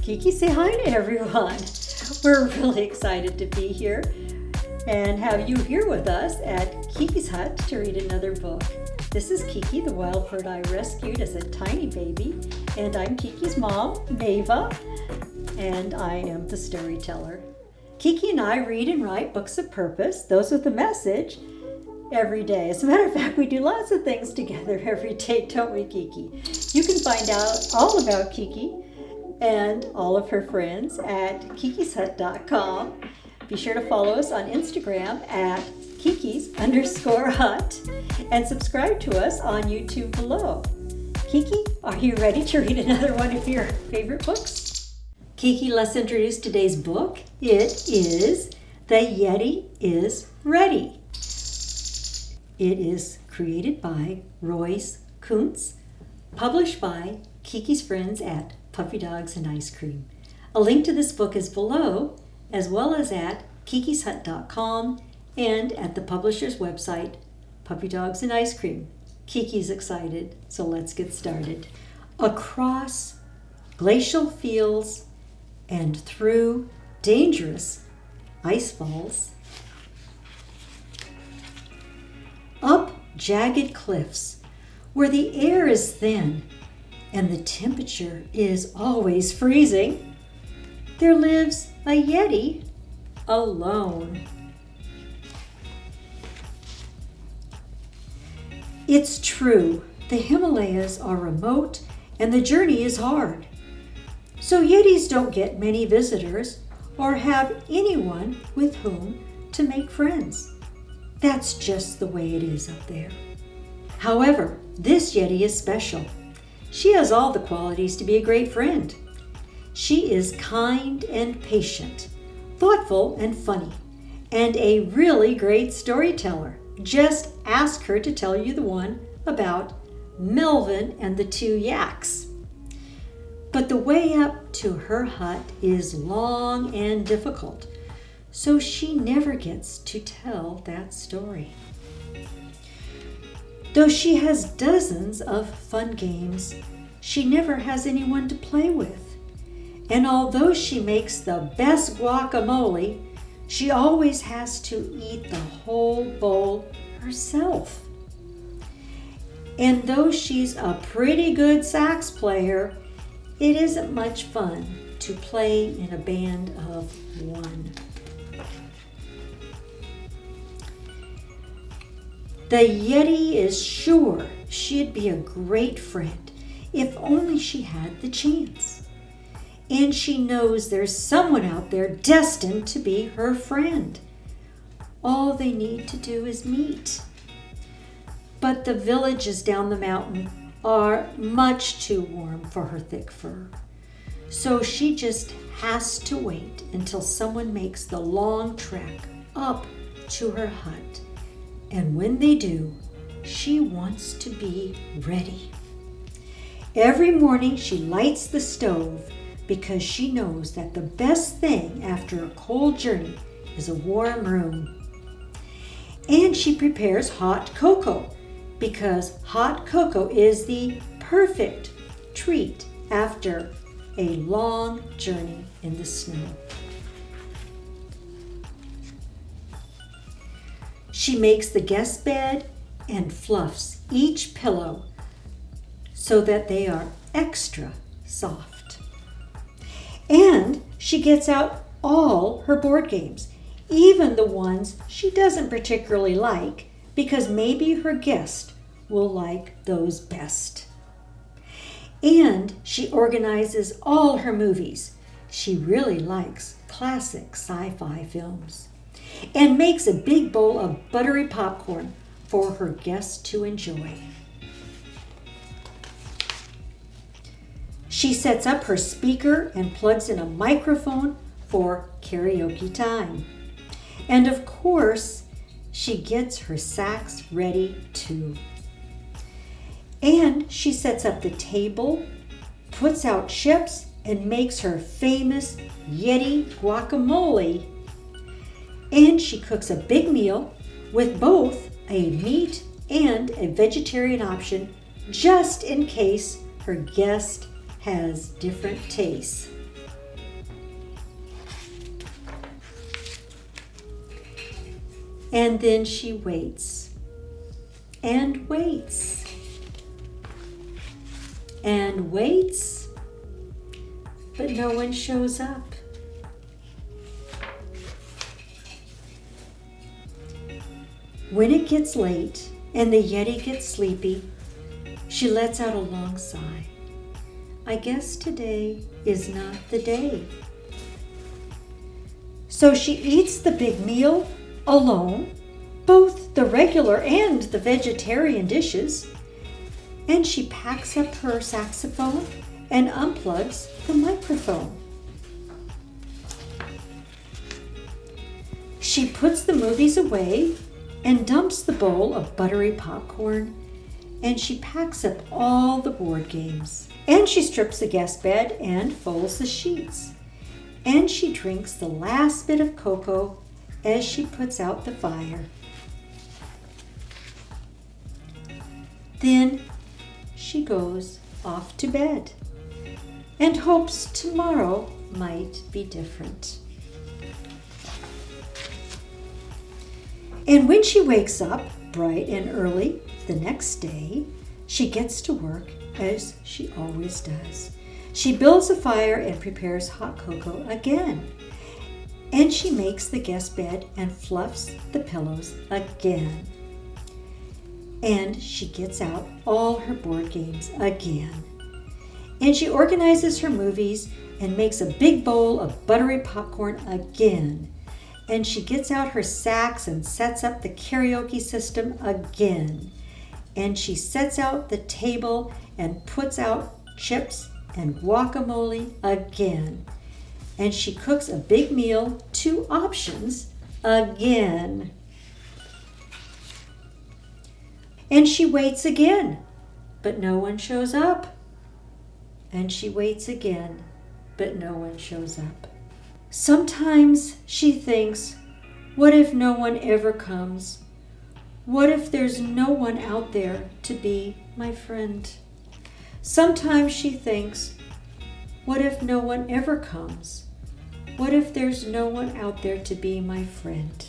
Kiki, say hi to everyone. We're really excited to be here and have you here with us at Kiki's Hut to read another book. This is Kiki, the wild bird I rescued as a tiny baby, and I'm Kiki's mom, Neva, and I am the storyteller. Kiki and I read and write books of purpose, those with a message, every day. As a matter of fact, we do lots of things together every day, don't we, Kiki? You can find out all about Kiki and all of her friends at kikishut.com. Be sure to follow us on Instagram at kikis_hut and subscribe to us on YouTube below. Kiki, are you ready to read another one of your favorite books? Kiki, let's introduce today's book. It is The Yeti is Ready. It is created by Royce, Kunze, published by Kiki's friends at Puppy Dogs and Ice Cream. A link to this book is below, as well as at kikishut.com and at the publisher's website, Puppy Dogs and Ice Cream. Kiki's excited, so let's get started. Across glacial fields and through dangerous ice falls, up jagged cliffs where the air is thin and the temperature is always freezing, there lives a Yeti alone. It's true, the Himalayas are remote and the journey is hard. So Yetis don't get many visitors or have anyone with whom to make friends. That's just the way it is up there. However, this Yeti is special. She has all the qualities to be a great friend. She is kind and patient, thoughtful and funny, and a really great storyteller. Just ask her to tell you the one about Melvin and the two yaks. But the way up to her hut is long and difficult, so she never gets to tell that story. Though she has dozens of fun games, she never has anyone to play with. And although she makes the best guacamole, she always has to eat the whole bowl herself. And though she's a pretty good sax player, it isn't much fun to play in a band of one. The Yeti is sure she'd be a great friend if only she had the chance. And she knows there's someone out there destined to be her friend. All they need to do is meet. But the villages down the mountain are much too warm for her thick fur. So she just has to wait until someone makes the long trek up to her hut. And when they do, she wants to be ready. Every morning she lights the stove because she knows that the best thing after a cold journey is a warm room. And she prepares hot cocoa because hot cocoa is the perfect treat after a long journey in the snow. She makes the guest bed and fluffs each pillow so that they are extra soft. And she gets out all her board games, even the ones she doesn't particularly like, because maybe her guest will like those best. And she organizes all her movies. She really likes classic sci-fi films, and makes a big bowl of buttery popcorn for her guests to enjoy. She sets up her speaker and plugs in a microphone for karaoke time. And of course, she gets her sax ready too. And she sets up the table, puts out chips, and makes her famous Yeti guacamole. And she cooks a big meal with both a meat and a vegetarian option, just in case her guest has different tastes. And then she waits and waits and waits, but no one shows up. When it gets late and the Yeti gets sleepy, she lets out a long sigh. I guess today is not the day. So she eats the big meal alone, both the regular and the vegetarian dishes, and she packs up her saxophone and unplugs the microphone. She puts the movies away and dumps the bowl of buttery popcorn, and she packs up all the board games, and she strips the guest bed and folds the sheets, and she drinks the last bit of cocoa as she puts out the fire. Then she goes off to bed and hopes tomorrow might be different. And when she wakes up bright and early the next day, she gets to work as she always does. She builds a fire and prepares hot cocoa again. And she makes the guest bed and fluffs the pillows again. And she gets out all her board games again. And she organizes her movies and makes a big bowl of buttery popcorn again. And she gets out her sax and sets up the karaoke system again. And she sets out the table and puts out chips and guacamole again. And she cooks a big meal, 2 options, again. And she waits again, but no one shows up. And she waits again, but no one shows up. Sometimes she thinks, what if no one ever comes? What if there's no one out there to be my friend? Sometimes she thinks, what if no one ever comes? What if there's no one out there to be my friend?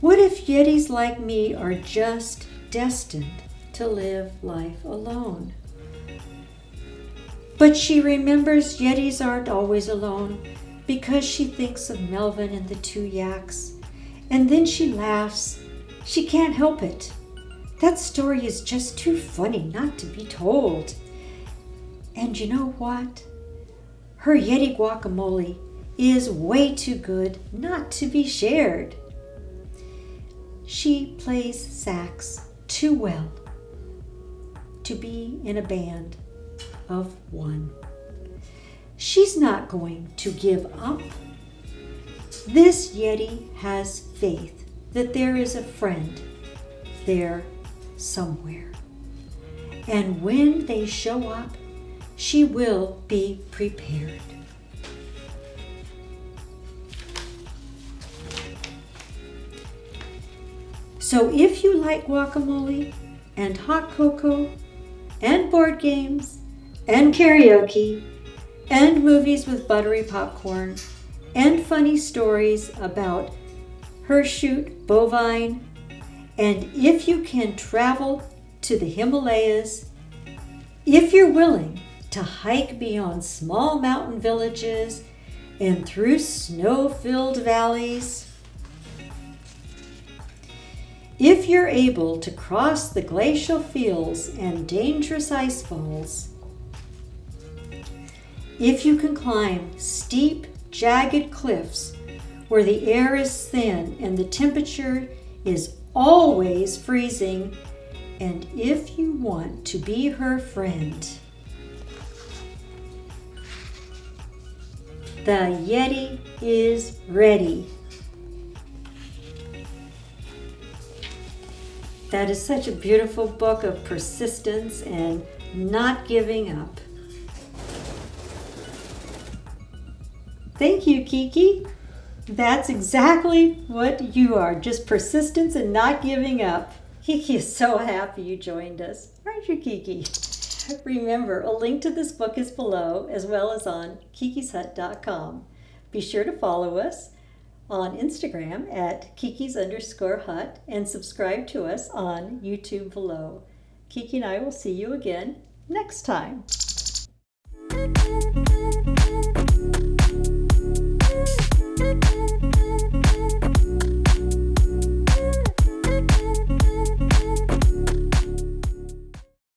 What if Yetis like me are just destined to live life alone? But she remembers Yetis aren't always alone because she thinks of Melvin and the 2 yaks. And then she laughs. She can't help it. That story is just too funny not to be told. And you know what? Her Yeti guacamole is way too good not to be shared. She plays sax too well to be in a band of 1. She's not going to give up. This Yeti has faith that there is a friend there somewhere. And when they show up, she will be prepared. So if you like guacamole and hot cocoa and board games and karaoke and movies with buttery popcorn and funny stories about hirsute bovine, and if you can travel to the Himalayas, if you're willing to hike beyond small mountain villages and through snow-filled valleys, if you're able to cross the glacial fields and dangerous ice falls, if you can climb steep, jagged cliffs where the air is thin and the temperature is always freezing, and if you want to be her friend, the Yeti is ready. That is such a beautiful book of persistence and not giving up. Thank you, Kiki. That's exactly what you are, just persistence and not giving up. Kiki is so happy you joined us. Aren't you, Kiki? Remember, a link to this book is below, as well as on kikishut.com. Be sure to follow us on Instagram at Kiki's_hut and subscribe to us on YouTube below. Kiki and I will see you again next time.